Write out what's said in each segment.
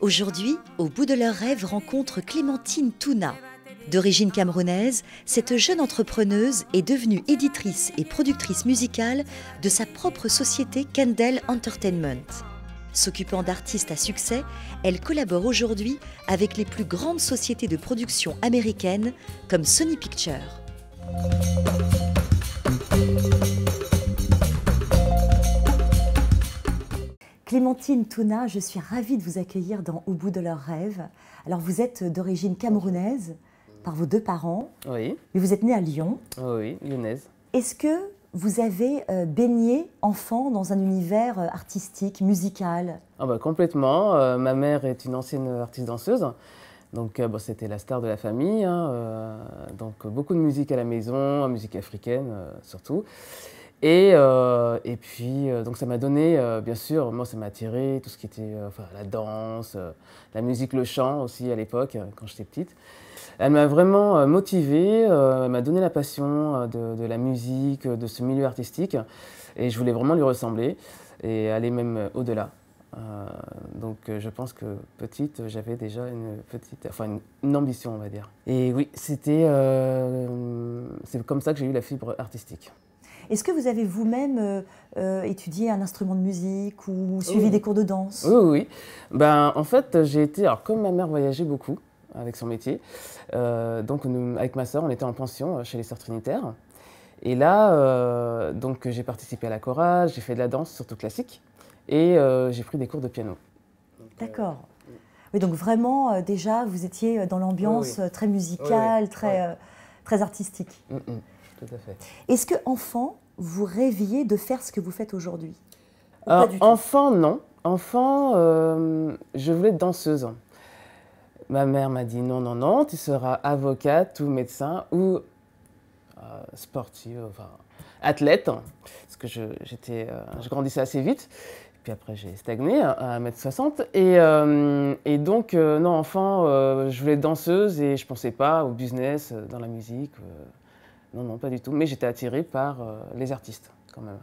Aujourd'hui, au bout de leurs rêves, rencontre Clémentine Touna. D'origine camerounaise, cette jeune entrepreneuse est devenue éditrice et productrice musicale de sa propre société Kendall Entertainment. S'occupant d'artistes à succès, elle collabore aujourd'hui avec les plus grandes sociétés de production américaines comme Sony Pictures. Clémentine Touna, je suis ravie de vous accueillir dans Au bout de leurs rêves. Alors vous êtes d'origine camerounaise par vos deux parents, Oui. mais vous êtes née à Lyon. Oui, lyonnaise. Est-ce que vous avez baigné enfant dans un univers artistique, musical? Ah bah, complètement. Ma mère est une ancienne artiste danseuse, donc bon, c'était la star de la famille. Donc beaucoup de musique à la maison, musique africaine surtout. Et puis donc ça m'a donné, bien sûr, moi ça m'a attiré tout ce qui était la danse, la musique, le chant aussi à l'époque quand j'étais petite. Elle m'a vraiment motivée, elle m'a donné la passion de la musique, de ce milieu artistique, et je voulais vraiment lui ressembler et aller même au-delà. Donc je pense que petite, j'avais déjà une ambition, on va dire. Et oui, c'est comme ça que j'ai eu la fibre artistique. Est-ce que vous avez vous-même étudié un instrument de musique ou suivi des cours de danse? Oui, oui. Ben, en fait, j'ai été, alors comme ma mère voyageait beaucoup avec son métier, donc avec ma sœur, on était en pension chez les Sœurs Trinitaires. Et là, donc j'ai participé à la chorale, j'ai fait de la danse, surtout classique, et j'ai pris des cours de piano. D'accord. Oui, donc vraiment, déjà, vous étiez dans l'ambiance très musicale, très artistique. Tout à fait. Est-ce que enfant, vous rêviez de faire ce que vous faites aujourd'hui? Pas du tout. Enfant, non. Enfant, je voulais être danseuse. Ma mère m'a dit non, non, non, tu seras avocate ou médecin ou sportive, enfin athlète, parce que je grandissais assez vite. Puis après, j'ai stagné à 1m60. Et donc, non, enfant, je voulais être danseuse et je ne pensais pas au business, dans la musique. Non, non, pas du tout. Mais j'étais attirée par les artistes, quand même.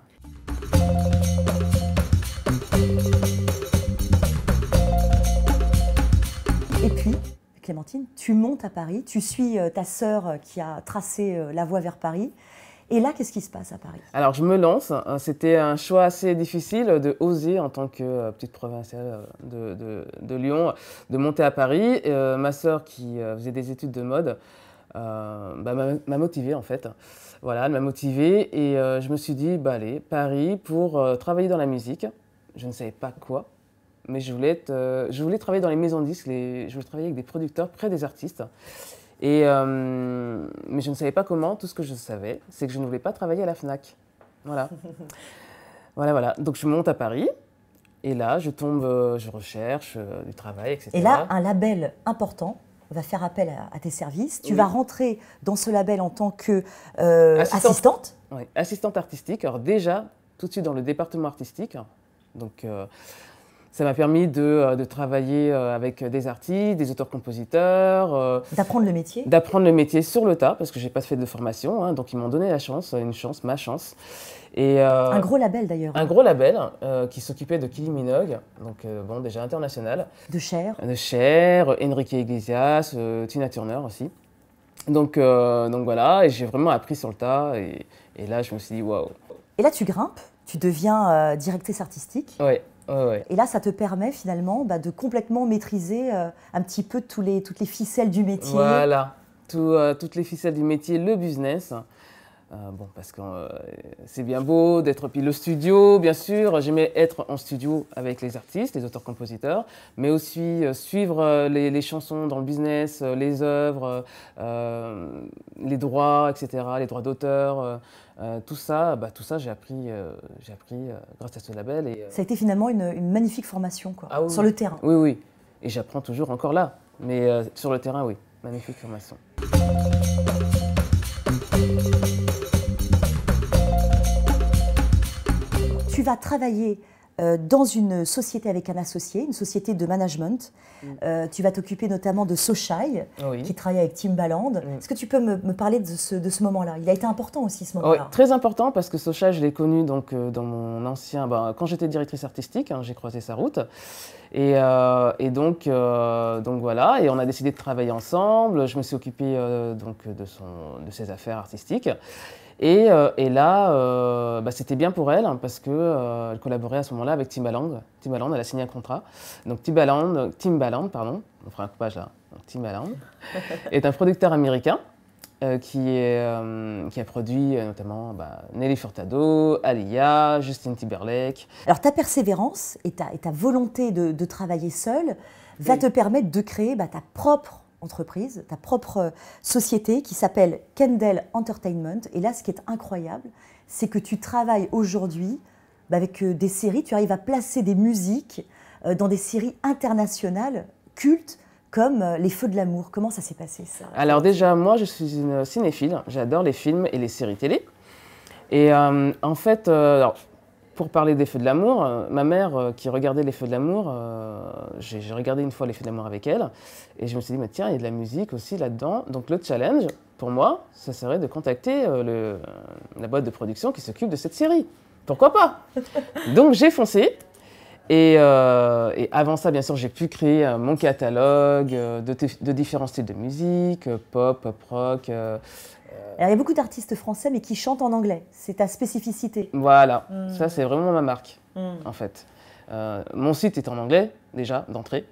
Et puis, Clémentine, tu montes à Paris, tu suis ta sœur qui a tracé la voie vers Paris. Et là, qu'est-ce qui se passe à Paris? Alors, je me lance. C'était un choix assez difficile de oser, en tant que petite provinciale de Lyon, de monter à Paris. Ma sœur, qui faisait des études de mode, m'a motivée, en fait. Voilà, elle m'a motivée et je me suis dit, bah allez, Paris pour travailler dans la musique. Je ne savais pas quoi, mais je voulais travailler dans les maisons de disques, je voulais travailler avec des producteurs près des artistes. Mais je ne savais pas comment. Tout ce que je savais, c'est que je ne voulais pas travailler à la Fnac. Voilà. Voilà. Donc je monte à Paris et là, je recherche du travail, etc. Et là, un label important va faire appel à tes services. Tu vas rentrer dans ce label en tant que assistante. Oui, assistante artistique. Alors déjà, tout de suite dans le département artistique. Donc ça m'a permis de travailler avec des artistes, des auteurs-compositeurs. D'apprendre le métier. D'apprendre le métier sur le tas, parce que je n'ai pas fait de formation. Donc ils m'ont donné la chance, ma chance. Et, un gros label d'ailleurs. Un gros label qui s'occupait de Kylie Minogue, donc bon, déjà international. De Cher. De Cher, Enrique Iglesias, Tina Turner aussi. Donc voilà, et j'ai vraiment appris sur le tas. Et là, je me suis dit waouh. Et là, tu grimpes, tu deviens directrice artistique. Oui. Et là, ça te permet finalement de complètement maîtriser un petit peu toutes les ficelles du métier. Voilà, toutes les ficelles du métier, le business. Parce que c'est bien beau d'être, puis le studio, bien sûr, j'aimais être en studio avec les artistes, les auteurs-compositeurs, mais aussi suivre les chansons dans le business, les œuvres, les droits, etc., les droits d'auteur, tout ça, j'ai appris grâce à ce label. Et, ça a été finalement une magnifique formation, quoi, sur le terrain. Oui, et j'apprends toujours encore là, mais sur le terrain, oui, magnifique formation. Tu vas travailler dans une société avec un associé, une société de management. Tu vas t'occuper notamment de Sochai, qui travaille avec Timbaland. Est-ce que tu peux me parler de ce moment-là? Il a été important aussi, ce moment-là. Oui, très important, parce que Sochai, je l'ai connu donc, dans mon ancien... quand j'étais directrice artistique, j'ai croisé sa route. Et donc voilà, et on a décidé de travailler ensemble. Je me suis occupée donc de ses affaires artistiques. Et là, c'était bien pour elle, parce qu'elle collaborait à ce moment-là avec Timbaland. Timbaland, elle a signé un contrat. Donc Timbaland, pardon, on fera un coupage là. Donc, Timbaland est un producteur américain qui a produit notamment Nelly Furtado, Aaliyah, Justin Timberlake. Alors ta persévérance et ta volonté de travailler seule va te permettre de créer ta propre entreprise, ta propre société qui s'appelle Kendall Entertainment. Et là, ce qui est incroyable, c'est que tu travailles aujourd'hui avec des séries, tu arrives à placer des musiques dans des séries internationales cultes comme Les Feux de l'amour. Comment ça s'est passé, ça? Alors déjà, moi, je suis une cinéphile. J'adore les films et les séries télé. Et en fait, pour parler des Feux de l'amour, ma mère qui regardait Les Feux de l'amour, j'ai regardé une fois Les Feux de l'amour avec elle, et je me suis dit, mais tiens, il y a de la musique aussi là-dedans. Donc le challenge, pour moi, ça serait de contacter la boîte de production qui s'occupe de cette série. Pourquoi pas? Donc j'ai foncé, et avant ça, bien sûr, j'ai pu créer mon catalogue de différents styles de musique, pop, pop rock. Alors, il y a beaucoup d'artistes français, mais qui chantent en anglais. C'est ta spécificité. Voilà, ça c'est vraiment ma marque, en fait. Mon site est en anglais, déjà, d'entrée.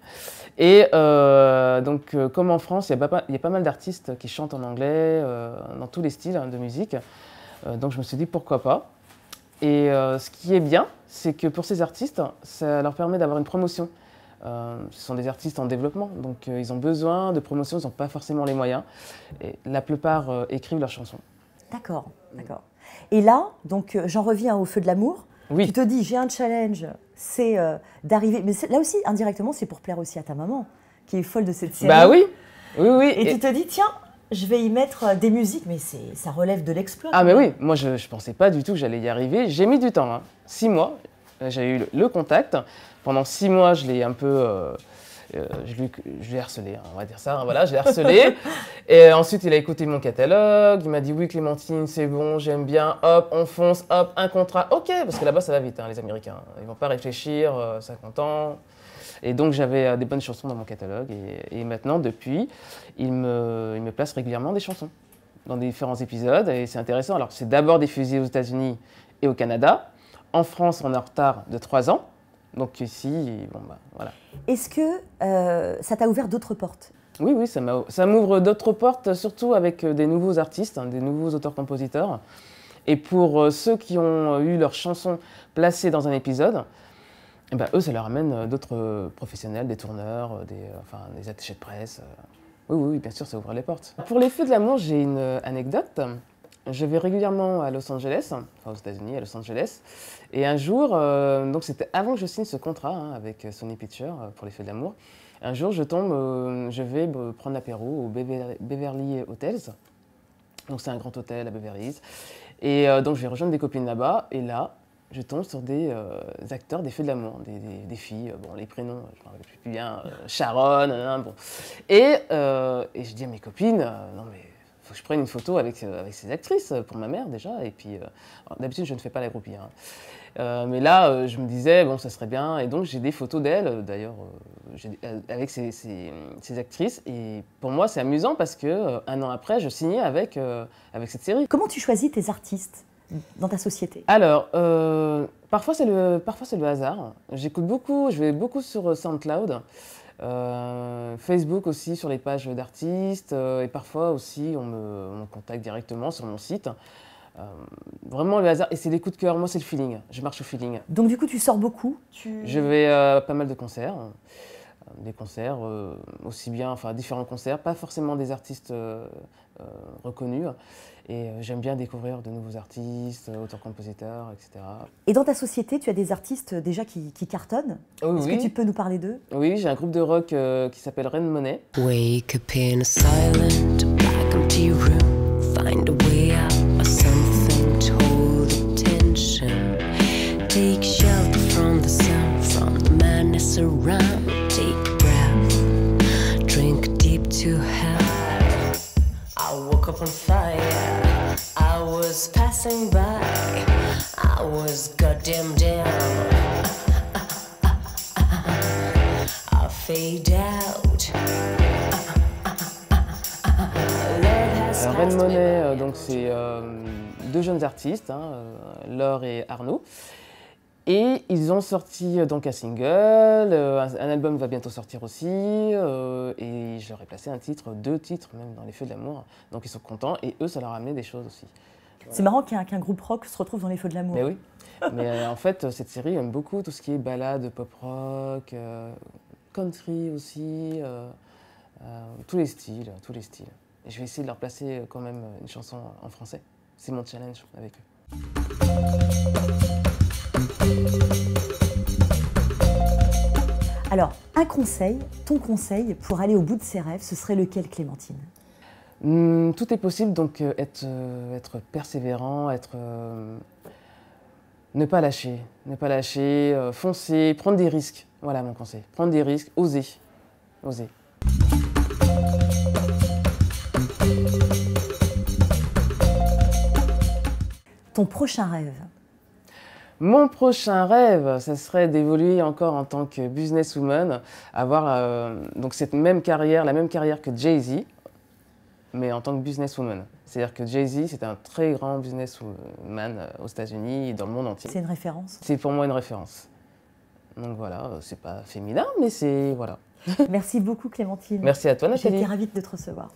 Et donc, comme en France, il y a pas mal d'artistes qui chantent en anglais, dans tous les styles de musique. Donc je me suis dit, pourquoi pas. Et ce qui est bien, c'est que pour ces artistes, ça leur permet d'avoir une promotion. Ce sont des artistes en développement, donc ils ont besoin de promotion, ils n'ont pas forcément les moyens. Et la plupart écrivent leurs chansons. D'accord, d'accord. Et là, donc j'en reviens au Feu de l'amour. Oui. Tu te dis, j'ai un challenge, c'est d'arriver... Mais là aussi, indirectement, c'est pour plaire aussi à ta maman, qui est folle de cette série. Bah oui, oui, oui. Et tu te dis, tiens, je vais y mettre des musiques, mais ça relève de l'exploit. Ah mais oui, moi je ne pensais pas du tout que j'allais y arriver. J'ai mis du temps, 6 mois. J'ai eu le contact. Pendant 6 mois, je l'ai un peu... je l'ai harcelé, on va dire ça. Voilà, je l'ai harcelé. Et ensuite, il a écouté mon catalogue. Il m'a dit, oui, Clémentine, c'est bon, j'aime bien. Hop, on fonce, hop, un contrat. OK, parce que là-bas, ça va vite, les Américains. Ils ne vont pas réfléchir, 50 ans. Et donc, j'avais des bonnes chansons dans mon catalogue. Et maintenant, depuis, il me place régulièrement des chansons dans des différents épisodes. Et c'est intéressant. Alors, c'est d'abord diffusé aux États-Unis et au Canada. En France, on est en retard de 3 ans. Donc ici, voilà. Est-ce que ça t'a ouvert d'autres portes? Oui, oui, ça m'ouvre d'autres portes, surtout avec des nouveaux artistes, des nouveaux auteurs-compositeurs. Et pour ceux qui ont eu leurs chansons placées dans un épisode, eux, ça leur amène d'autres professionnels, des tourneurs, des attachés de presse. Oui, bien sûr, ça ouvre les portes. Pour les Feux de l'amour, j'ai une anecdote. Je vais régulièrement à Los Angeles, aux États-Unis, à Los Angeles. Et un jour, donc c'était avant que je signe ce contrat avec Sony Pictures pour les Feux de l'amour, un jour je vais prendre l'apéro au Beverly Hotels. Donc c'est un grand hôtel à Beverly Hills. Et donc je vais rejoindre des copines là-bas. Et là, je tombe sur des acteurs des Feux de l'amour, des filles, les prénoms, je ne me rappelle plus bien, Sharon, bon. Et je dis à mes copines, non mais... faut que je prenne une photo avec ces actrices pour ma mère déjà, et puis d'habitude je ne fais pas la groupie. Mais là je me disais bon ça serait bien, et donc j'ai des photos d'elles d'ailleurs avec ces actrices, et pour moi c'est amusant parce que 1 an après je signais avec cette série. Comment tu choisis tes artistes dans ta société? Alors parfois c'est le hasard. J'écoute beaucoup, je vais beaucoup sur SoundCloud. Facebook aussi sur les pages d'artistes, et parfois aussi on me contacte directement sur mon site. Vraiment le hasard, et c'est des coups de cœur, moi c'est le feeling, je marche au feeling. Donc du coup tu sors beaucoup? Je vais à pas mal de concerts, des concerts aussi bien, différents concerts, pas forcément des artistes reconnus. Et j'aime bien découvrir de nouveaux artistes, auteurs-compositeurs, etc. Et dans ta société, tu as des artistes déjà qui cartonnent? Est-ce que tu peux nous parler d'eux? Oui, j'ai un groupe de rock qui s'appelle Rain Money. Wake up in a silent, black empty room. Find a way out or something to hold attention. Take shelter from the passing by, I was goddamn down. I fade out. Alors, Reine Monnaie, donc c'est deux jeunes artistes, hein, Laure et Arnaud. Et ils ont sorti donc un single, un album va bientôt sortir aussi, et je leur ai placé un titre, 2 titres même dans Les Feux de l'amour. Donc ils sont contents et eux, ça leur a amené des choses aussi. C'est marrant qu'un groupe rock se retrouve dans Les Feux de l'amour. Mais oui, mais en fait cette série aime beaucoup tout ce qui est ballade, pop rock, country aussi, tous les styles, tous les styles. Et je vais essayer de leur placer quand même une chanson en français. C'est mon challenge avec eux. Alors, un conseil, ton conseil pour aller au bout de ses rêves, ce serait lequel, Clémentine? Tout est possible, donc être persévérant, ne pas lâcher, foncer, prendre des risques. Voilà mon conseil. Prendre des risques, oser. Ton prochain rêve? Mon prochain rêve, ça serait d'évoluer encore en tant que businesswoman, avoir donc cette même carrière, la même carrière que Jay-Z, mais en tant que businesswoman. C'est-à-dire que Jay-Z, c'est un très grand businessman aux États-Unis et dans le monde entier. C'est une référence? C'est pour moi une référence. Donc voilà, c'est pas féminin, mais c'est voilà. Merci beaucoup, Clémentine. Merci à toi, Nathalie. J'ai été ravie de te recevoir.